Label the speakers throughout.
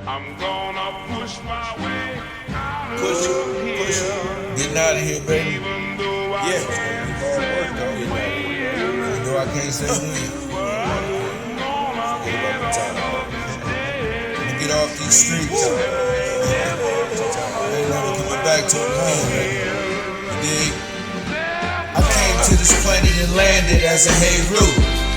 Speaker 1: I'm gonna push my way out of
Speaker 2: Push
Speaker 1: here.
Speaker 2: it. Getting out of here, baby.
Speaker 1: Even though I
Speaker 2: Yeah, it's gonna be hard work, though. Even though I can't say when. Get off these streets. Ain't never coming back to it again, baby. You dig? I came to this planet and landed as a Heru.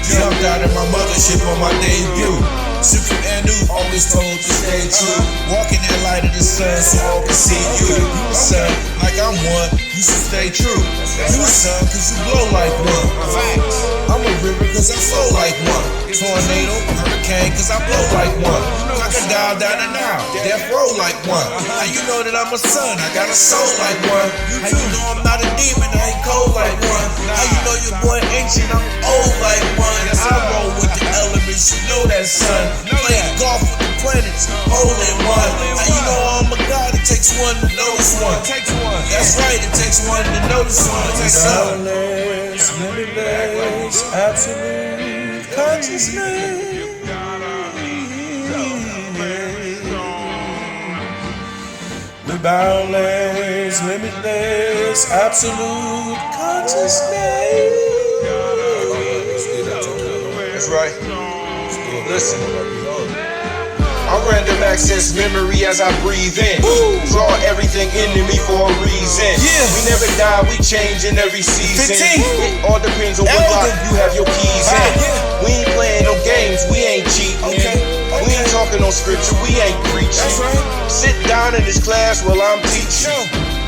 Speaker 2: Jumped out of my mothership on my debut. Super Anu always told to stay true. Walking that light of the sun so all can see you. You a son, like I'm one, you should stay true. You a son, cause you blow like one. Facts. I'm a river cause I flow like one. Tornado, hurricane cause I blow like one. Crocodile down and out, death row like one. How you know that I'm a son? I got a soul like one. How you know I'm not a demon? I ain't cold like one. How you know your boy ancient? I'm old like one. I roll with the elements, you know that, son. Play golf with the planets, hole in one. How you know I'm a god? It takes one to notice one. That's right, it takes one to notice one. Boundless, limitless, absolute consciousness. The boundless, limitless, absolute consciousness. That's right. Listen. I random access memory as I breathe in. Draw everything into me for a reason. We never die, we change in every season. It all depends on what lock you have your keys in. We ain't playing no games, we ain't cheating. We ain't talking on scripture, we ain't preaching. Sit down in this class while I'm teaching.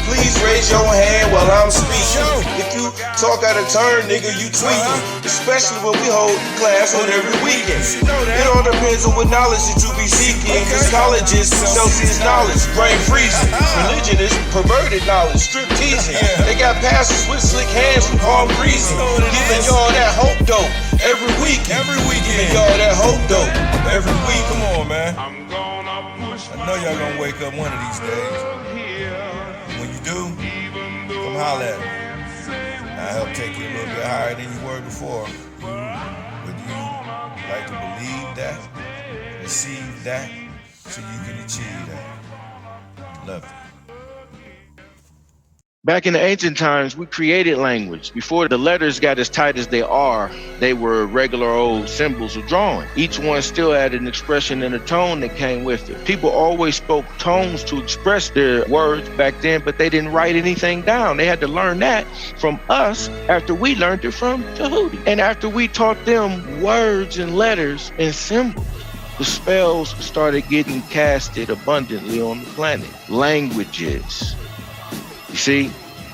Speaker 2: Please raise your hand while I'm speaking. If you talk out of turn, nigga, you tweaking. Especially when we hold class on every weekend. It all depends on what knowledge that you be seeking. Cause college is Celsius knowledge, brain freezing. Religion is perverted knowledge, strip teasing. They got pastors with slick hands from palm breezing. Giving y'all that hope dope every week. Giving y'all that hope dope every week. Come on, man. I know y'all gonna wake up one of these days. When you do, come holler at me. I'll help take you a little bit higher than you were before. Would you like to believe that, receive that, so you can achieve that? Love you.
Speaker 3: Back in the ancient times, we created language. Before the letters got as tight as they are, they were regular old symbols of drawing. Each one still had an expression and a tone that came with it. People always spoke tones to express their words back then, but they didn't write anything down. They had to learn that from us after we learned it from Tahuti. And after we taught them words and letters and symbols, the spells started getting casted abundantly on the planet. Languages, you see,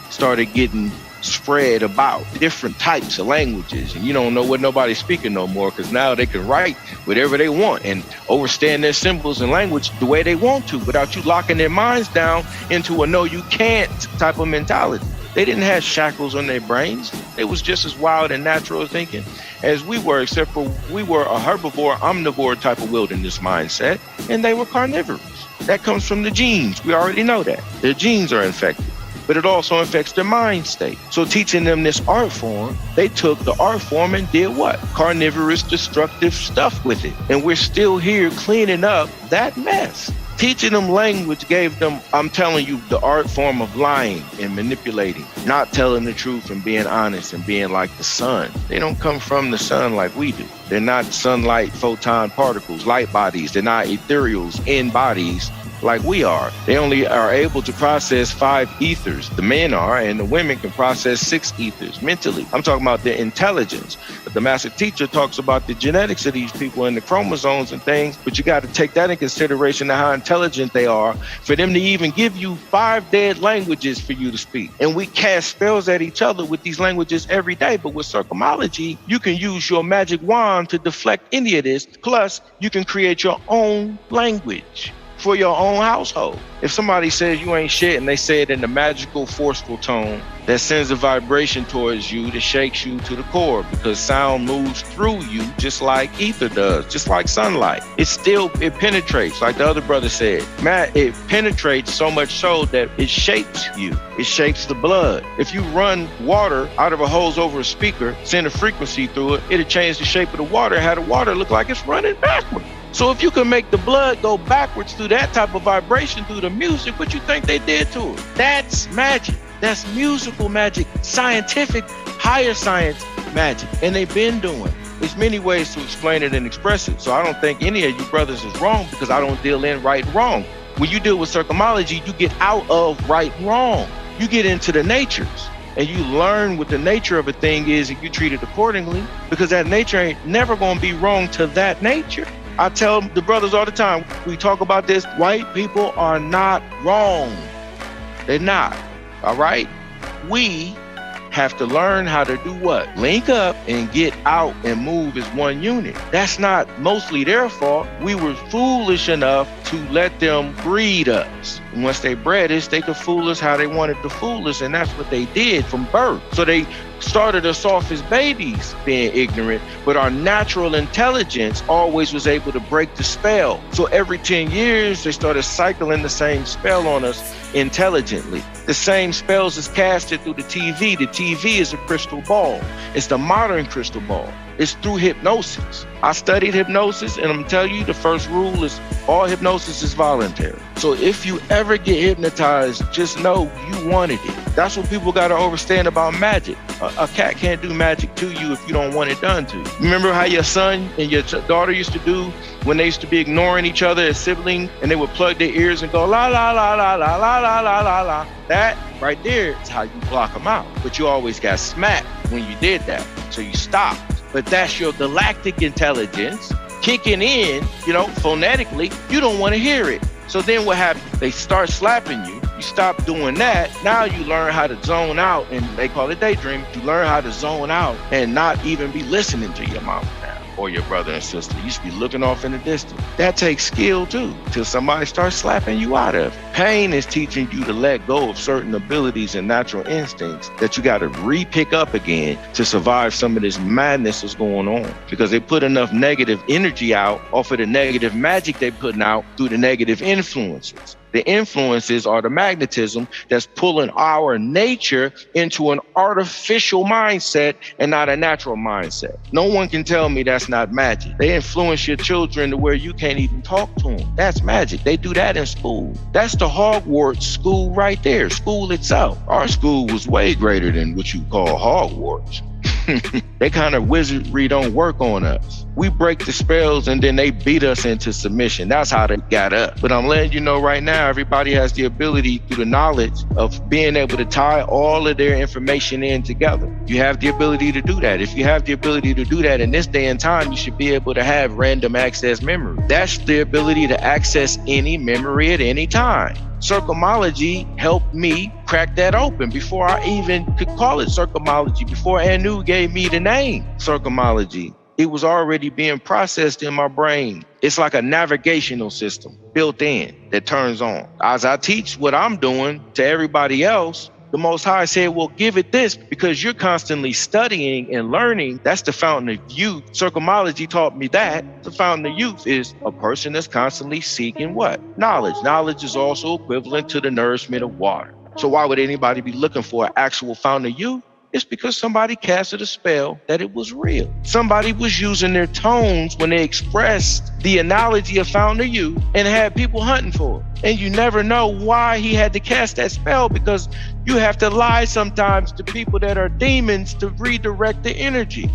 Speaker 3: started getting spread about, different types of languages, and you don't know what nobody's speaking no more, because now they can write whatever they want and overstand their symbols and language the way they want to without you locking their minds down into a no you can't type of mentality. They didn't have shackles on their brains. They was just as wild and natural thinking as we were, except for we were a herbivore, omnivore type of wilderness mindset, and they were carnivorous. That comes from the genes. We already know that. Their genes are infected, but it also affects their mind state. So teaching them this art form, they took the art form and did what? Carnivorous, destructive stuff with it. And we're still here cleaning up that mess. Teaching them language gave them, I'm telling you, the art form of lying and manipulating, not telling the truth and being honest and being like the sun. They don't come from the sun like we do. They're not sunlight photon particles, light bodies. They're not ethereals in bodies like we are. They only are able to process 5 ethers. The men are, and the women can process 6 ethers mentally. I'm talking about their intelligence. But the master teacher talks about the genetics of these people and the chromosomes and things, but you got to take that in consideration of how intelligent they are for them to even give you 5 dead languages for you to speak. And we cast spells at each other with these languages every day, but with Circumology, you can use your magic wand to deflect any of this. Plus, you can create your own language for your own household. If somebody says you ain't shit and they say it in a magical, forceful tone that sends a vibration towards you that shakes you to the core, because sound moves through you just like ether does, just like sunlight. It penetrates, like the other brother said. Matt, it penetrates so much so that it shapes you. It shapes the blood. If you run water out of a hose over a speaker, send a frequency through it, it'll change the shape of the water and have the water look like it's running backwards. So if you can make the blood go backwards through that type of vibration through the music, what you think they did to it? That's magic. That's musical magic, scientific, higher science magic. And they've been doing. There's many ways to explain it and express it. So I don't think any of you brothers is wrong because I don't deal in right and wrong. When you deal with circumology, you get out of right and wrong. You get into the natures and you learn what the nature of a thing is and you treat it accordingly because that nature ain't never going to be wrong to that nature. I tell the brothers all the time, we talk about this, white people are not wrong. They're not, all right? We have to learn how to do what? Link up and get out and move as one unit. That's not mostly their fault. We were foolish enough to let them breed us. And once they bred us, they could fool us how they wanted to fool us, and that's what they did from birth. So they started us off as babies being ignorant, but our natural intelligence always was able to break the spell. So every 10 years, they started cycling the same spell on us intelligently. The same spells is casted through the TV. The TV is a crystal ball. It's the modern crystal ball. It's through hypnosis. I studied hypnosis, and I'm telling you, the first rule is all hypnosis is voluntary. So if you ever get hypnotized, just know you wanted it. That's what people got to understand about magic. A cat can't do magic to you if you don't want it done to you. Remember how your son and your daughter used to do when they used to be ignoring each other as siblings, and they would plug their ears and go la la la la la la la la la la. That right there is how you block them out. But you always got smacked when you did that, so you stopped. But that's your galactic intelligence kicking in, phonetically. You don't want to hear it. So then what happens? They start slapping you. You stop doing that. Now you learn how to zone out, and they call it daydream. You learn how to zone out and not even be listening to your mama now or your brother and sister. You should be looking off in the distance. That takes skill too, till somebody starts slapping you out of it. Pain is teaching you to let go of certain abilities and natural instincts that you got to re-pick up again to survive some of this madness that's going on. Because they put enough negative energy out off of the negative magic they're putting out through the negative influences. The influences are the magnetism that's pulling our nature into an artificial mindset and not a natural mindset. No one can tell me that's not magic. They influence your children to where you can't even talk to them. That's magic. They do that in school. That's the Hogwarts school right there, school itself. Our school was way greater than what you call Hogwarts. That kind of wizardry don't work on us. We break the spells and then they beat us into submission. That's how they got up. But I'm letting you know right now, everybody has the ability through the knowledge of being able to tie all of their information in together. You have the ability to do that. If you have the ability to do that in this day and time, you should be able to have random access memory. That's the ability to access any memory at any time. Circumology helped me crack that open before I even could call it circumology, before Anu gave me the name circumology. It was already being processed in my brain. It's like a navigational system built in that turns on. As I teach what I'm doing to everybody else, the Most High said, well, give it this because you're constantly studying and learning. That's the fountain of youth. Circumology taught me that. The fountain of youth is a person that's constantly seeking what? Knowledge. Knowledge is also equivalent to the nourishment of water. So why would anybody be looking for an actual fountain of youth? It's because somebody casted a spell that it was real. Somebody was using their tones when they expressed the analogy of fountain of youth and had people hunting for it. And you never know why he had to cast that spell, because you have to lie sometimes to people that are demons to redirect the energy.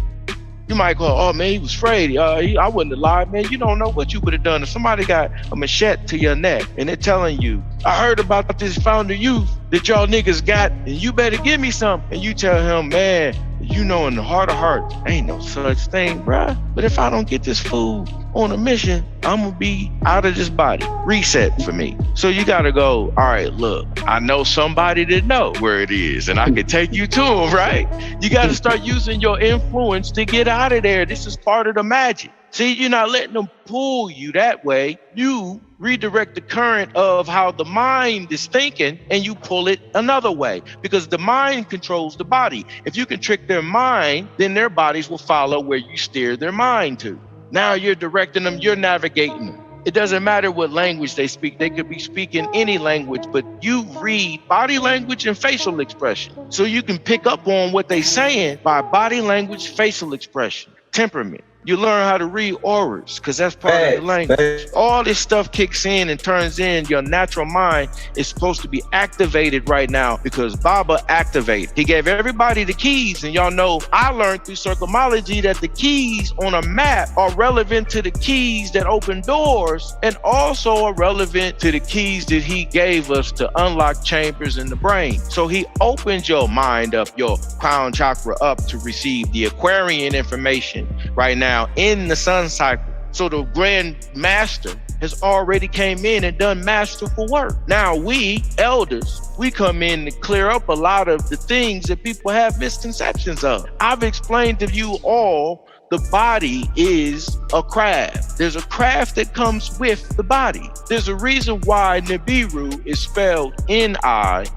Speaker 3: You might go, oh man, he was afraid. I wouldn't have lied, man. You don't know what you would have done if somebody got a machete to your neck and they're telling you, I heard about this fountain of youth that y'all niggas got, and you better give me some. And you tell him, man, you know in the heart of hearts, ain't no such thing, bruh. But if I don't get this food on a mission, I'm gonna be out of this body. Reset for me. So you gotta go, all right, look, I know somebody that know where it is and I can take you to him, right? You gotta start using your influence to get out of there. This is part of the magic. See, you're not letting them pull you that way. You redirect the current of how the mind is thinking and you pull it another way, because the mind controls the body. If you can trick their mind, then their bodies will follow where you steer their mind to. Now you're directing them, you're navigating them. It doesn't matter what language they speak. They could be speaking any language, but you read body language and facial expression. So you can pick up on what they're saying by body language, facial expression, temperament. You learn how to read auras because that's part of the language. All this stuff kicks in and turns in. Your natural mind is supposed to be activated right now because Baba activated. He gave everybody the keys, and y'all know I learned through Circumology that the keys on a map are relevant to the keys that open doors and also are relevant to the keys that he gave us to unlock chambers in the brain. So he opens your mind up, your crown chakra up to receive the Aquarian information right now in the sun cycle. So the Grand Master has already came in and done masterful work. Now we, elders, we come in to clear up a lot of the things that people have misconceptions of. I've explained to you all the body is a craft. There's a craft that comes with the body. There's a reason why Nibiru is spelled N-I-B-I.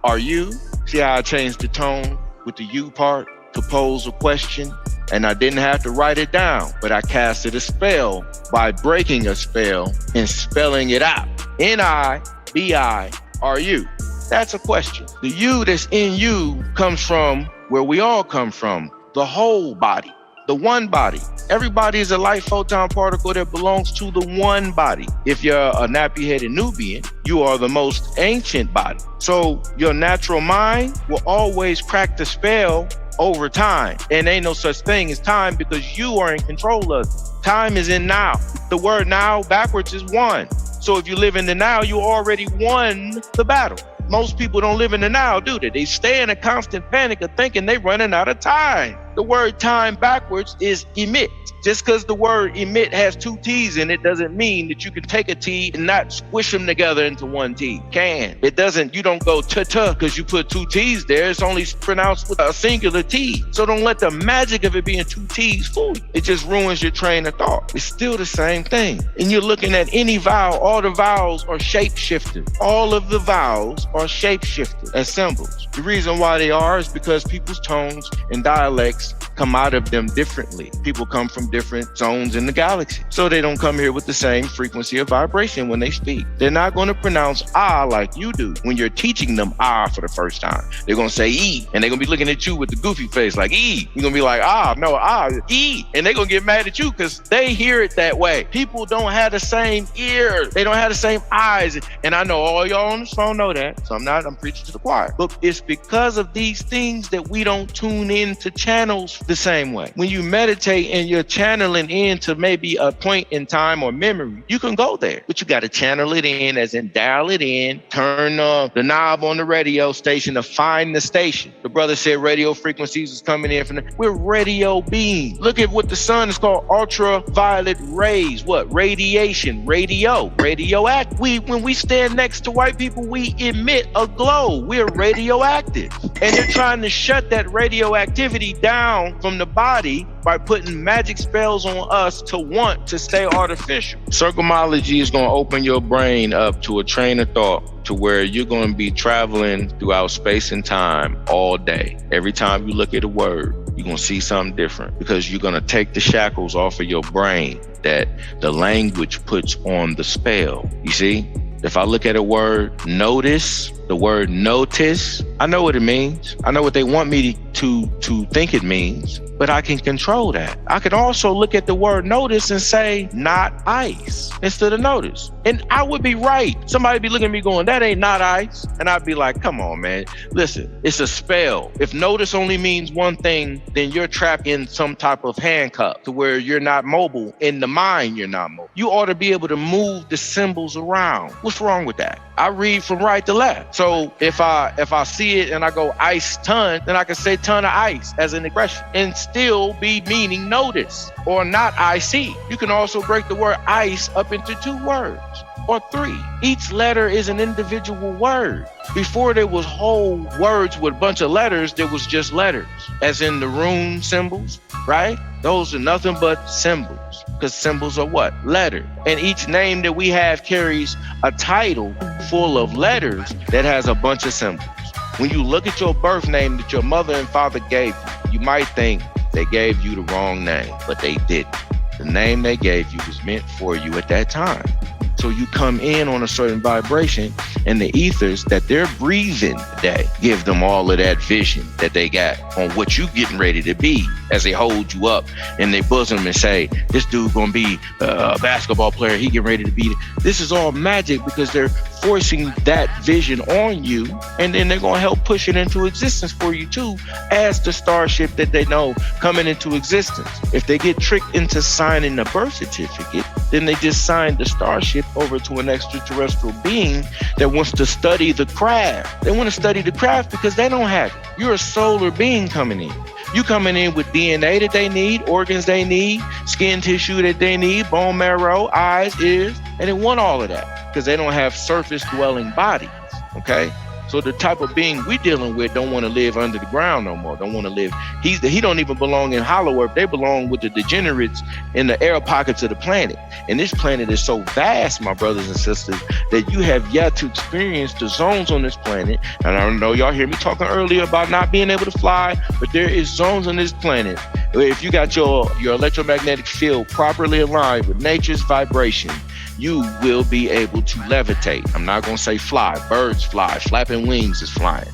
Speaker 3: Are you? See how I changed the tone with the U part to pose a question? And I didn't have to write it down, but I casted a spell by breaking a spell and spelling it out. N-I-B-I-R-U. That's a question. The you that's in you comes from where we all come from, the whole body, the one body. Everybody is a light photon particle that belongs to the one body. If you're a nappy-headed Nubian, you are the most ancient body. So your natural mind will always crack the spell over time. And ain't no such thing as time because you are in control of it. Time is in now. The word now backwards is one. So if you live in the now, you already won the battle. Most people don't live in the now, do they? They stay in a constant panic of thinking they're running out of time. The word time backwards is emit. Just because the word emit has two T's in it doesn't mean that you can take a T and not squish them together into one T. Can. It doesn't, you don't go ta-ta because you put two T's there. It's only pronounced with a singular T. So don't let the magic of it being two T's fool you. It just ruins your train of thought. It's still the same thing. And you're looking at any vowel, all the vowels are shape-shifted. All of the vowels are shape-shifted as symbols. The reason why they are is because people's tones and dialects come out of them differently. People come from different zones in the galaxy. So they don't come here with the same frequency of vibration when they speak. They're not going to pronounce ah like you do when you're teaching them ah for the first time. They're going to say e, and they're going to be looking at you with the goofy face like e. You're going to be like e. And they're going to get mad at you because they hear it that way. People don't have the same ears. They don't have the same eyes. And I know all y'all on this phone know that. So I'm preaching to the choir. But it's because of these things that we don't tune in to channels the same way. When you meditate and you're channeling into maybe a point in time or memory, you can go there, but you got to channel it in, as in dial it in, turn the knob on the radio station to find the station. The brother said radio frequencies is coming in from we're radio beams. Look at what the sun is called, ultraviolet rays. What? Radiation, radioactive. When we stand next to white people, we emit a glow. We're radioactive. And they're trying to shut that radioactivity down from the body by putting magic spells on us to want to stay artificial. Circumology is going to open your brain up to a train of thought to where you're going to be traveling throughout space and time all day. Every time you look at a word, you're going to see something different because you're going to take the shackles off of your brain that the language puts on the spell. You see? If I look at a word, notice, the word notice, I know what it means. I know what they want me to think it means, but I can control that. I could also look at the word notice and say, not ice, instead of notice. And I would be right. Somebody be looking at me going, that ain't not ice. And I'd be like, come on, man. Listen, it's a spell. If notice only means one thing, then you're trapped in some type of handcuff to where you're not mobile. In the mind, you're not mobile. You ought to be able to move the symbols around. What's wrong with that? I read from right to left. So if I see it and I go ice ton, then I can say ton of ice as an expression and still be meaning notice or not icy. You can also break the word ice up into two words or three. Each letter is an individual word. Before there was whole words with a bunch of letters, there was just letters, as in the rune symbols, right? Those are nothing but symbols, because symbols are what? Letter. And each name that we have carries a title full of letters that has a bunch of symbols. When you look at your birth name that your mother and father gave you, you might think they gave you the wrong name, but they didn't. The name they gave you was meant for you at that time. So you come in on a certain vibration and the ethers that they're breathing today give them all of that vision that they got on what you getting ready to be, as they hold you up in their bosom and say, this dude gonna be a basketball player, he getting ready to be. This is all magic because they're forcing that vision on you, and then they're gonna help push it into existence for you too, as the starship that they know coming into existence. If they get tricked into signing a birth certificate, then they just signed the starship over to an extraterrestrial being that wants to study the craft. They want to study the craft because they don't have it. You're a solar being coming in. You coming in with DNA that they need, organs they need, skin tissue that they need, bone marrow, eyes, ears, and they want all of that because they don't have surface-dwelling bodies, okay? So the type of being we dealing with don't want to live under the ground no more, don't want to live. He don't even belong in hollow earth. They belong with the degenerates in the air pockets of the planet. And this planet is so vast, my brothers and sisters, that you have yet to experience the zones on this planet. And I know y'all hear me talking earlier about not being able to fly, but there is zones on this planet where if you got your electromagnetic field properly aligned with nature's vibration, you will be able to levitate. I'm not going to say fly. Birds fly. Flapping wings is flying.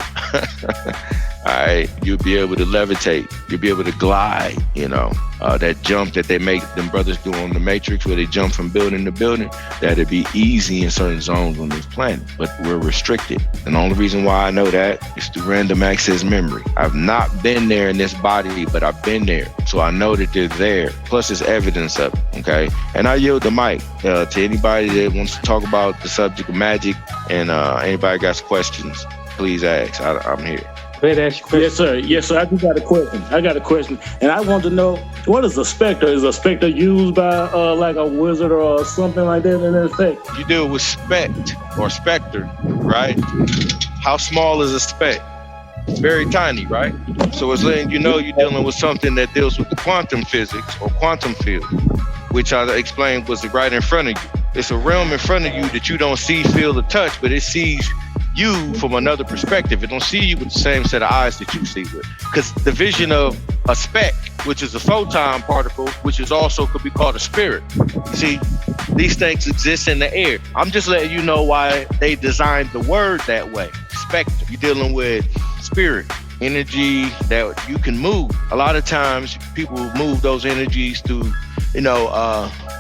Speaker 3: All right. You'll be able to levitate. You'll be able to glide, that jump that they make them brothers do on the Matrix where they jump from building to building. That'd be easy in certain zones on this planet, but we're restricted. And the only reason why I know that is through random access memory. I've not been there in this body, but I've been there. So I know that they're there. Plus there's evidence of it, okay? And I yield the mic to anybody that wants to talk about the subject of magic, and anybody got questions, please ask. I'm here.
Speaker 4: Yes, sir. Yes, sir. I just got a question. And I want to know, what is a specter? Is a specter used by like a wizard or something like that in effect?
Speaker 3: You deal with spect or specter, right? How small is a speck? It's very tiny, right? So it's letting you know you're dealing with something that deals with the quantum physics or quantum field, which I explained was right in front of you. It's a realm in front of you that you don't see, feel, or touch, but it sees you from another perspective. It don't see you with the same set of eyes that you see with. Because the vision of a speck, which is a photon particle, which is also could be called a spirit. You see, these things exist in the air. I'm just letting you know why they designed the word that way. Spectre. You're dealing with spirit, energy that you can move. A lot of times people move those energies through,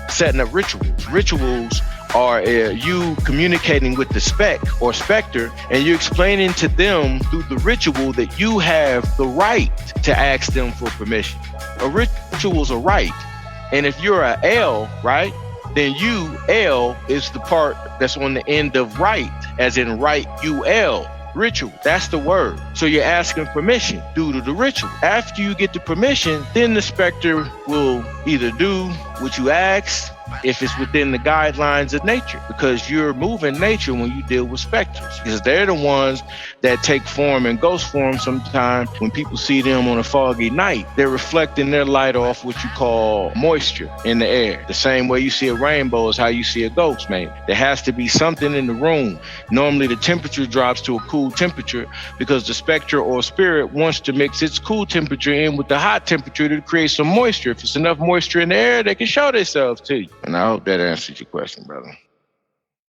Speaker 3: setting up rituals. Rituals are you communicating with the speck or specter, and you're explaining to them through the ritual that you have the right to ask them for permission. A ritual's a right. And if you're a L, right, then L is the part that's on the end of right, as in right, UL. Ritual, that's the word. So you're asking permission due to the ritual. After you get the permission, then the specter will either do what you ask, if it's within the guidelines of nature, because you're moving nature when you deal with specters, because they're the ones that take form in ghost form. Sometimes when people see them on a foggy night, they're reflecting their light off what you call moisture in the air. The same way you see a rainbow is how you see a ghost, man. There has to be something in the room. Normally the temperature drops to a cool temperature because the specter or spirit wants to mix its cool temperature in with the hot temperature to create some moisture. If it's enough moisture in the air, they can show themselves to you. And I hope that answers your question, brother.